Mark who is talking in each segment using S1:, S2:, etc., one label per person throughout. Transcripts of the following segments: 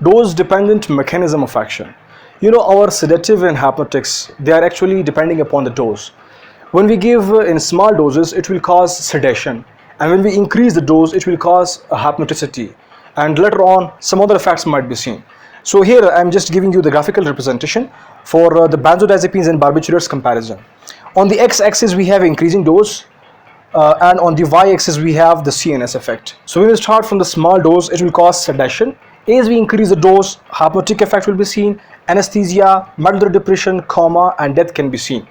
S1: Dose dependent mechanism of action. Our sedative and hypnotics, they are actually depending upon the dose. When we give in small doses, it will cause sedation, and when we increase the dose, it will cause hypnoticity, and later on some other effects might be seen. So here I am just giving you the graphical representation for the benzodiazepines and barbiturates comparison. On the x-axis we have increasing dose, and on the y-axis we have the CNS effect. So when we start from the small dose, it will cause sedation. As we increase the dose, hypnotic effect will be seen, anesthesia, mild depression, coma, and death can be seen.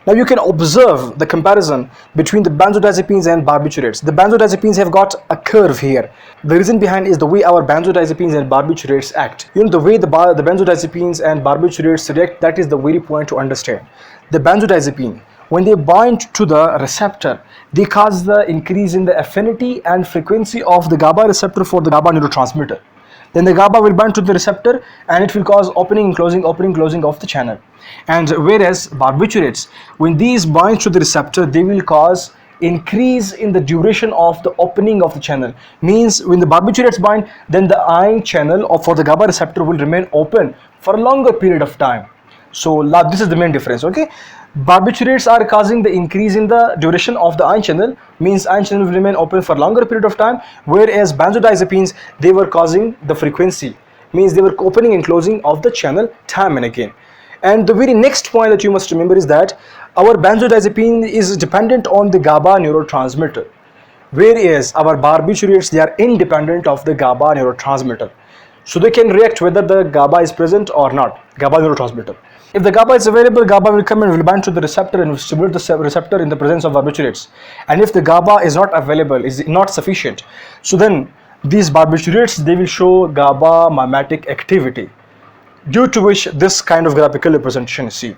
S1: Now you can observe the comparison between the benzodiazepines and barbiturates. The benzodiazepines have got a curve here. The reason behind is the way our benzodiazepines and barbiturates act. The way the benzodiazepines and barbiturates react, that is the very point to understand. The benzodiazepine, when they bind to the receptor, they cause the increase in the affinity and frequency of the GABA receptor for the GABA neurotransmitter. Then the GABA will bind to the receptor and it will cause opening and closing of the channel. And whereas barbiturates, when these bind to the receptor, they will cause increase in the duration of the opening of the channel. Means when the barbiturates bind, then the ion channel for the GABA receptor will remain open for a longer period of time. So this is the main difference, okay? Barbiturates are causing the increase in the duration of the ion channel, means ion channel will remain open for a longer period of time, whereas benzodiazepines, they were causing the frequency, means they were opening and closing of the channel time and again. And the very next point that you must remember is that our benzodiazepine is dependent on the GABA neurotransmitter, whereas our barbiturates, they are independent of the GABA neurotransmitter. So they can react whether the GABA is present or not, GABA neurotransmitter. If the GABA is available, GABA will come and will bind to the receptor and will stimulate the receptor in the presence of barbiturates. And if the GABA is not available, is not sufficient, so then these barbiturates, they will show GABA mimetic activity, due to which this kind of graphical representation is seen.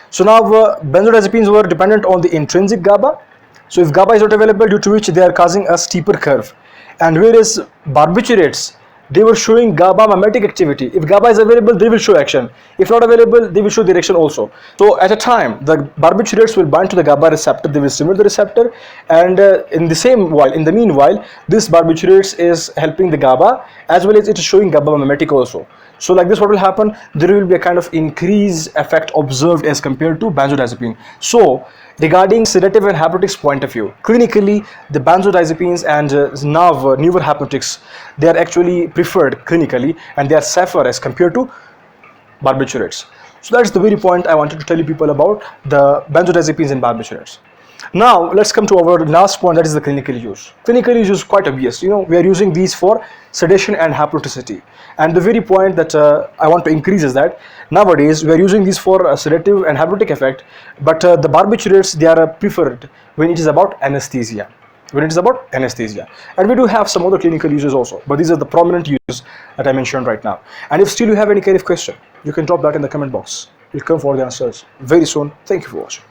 S1: So now benzodiazepines were dependent on the intrinsic GABA. So if GABA is not available, due to which they are causing a steeper curve. And whereas barbiturates, they were showing GABA mimetic activity. If GABA is available, they will show action. If not available, they will show direction also. So at a time, the barbiturates will bind to the GABA receptor, they will stimulate the receptor, and in the meanwhile, this barbiturates is helping the GABA, as well as it is showing GABA mimetic also. So like this, what will happen? There will be a kind of increase effect observed as compared to benzodiazepine. So regarding sedative and hypnotics point of view, clinically the benzodiazepines and now newer hypnotics, they are actually preferred clinically and they are safer as compared to barbiturates. So that's the very point I wanted to tell you people about the benzodiazepines and barbiturates. Now let's come to our last point, that is the clinical use. Clinical use is quite obvious. We are using these for sedation and hypnoticity. And the very point that I want to increase is that nowadays we are using these for sedative and hypnotic effect, but the barbiturates, they are preferred when it is about anesthesia. And we do have some other clinical uses also, but these are the prominent uses that I mentioned right now. And if still you have any kind of question, you can drop that in the comment box. We'll come for the answers very soon. Thank you for watching.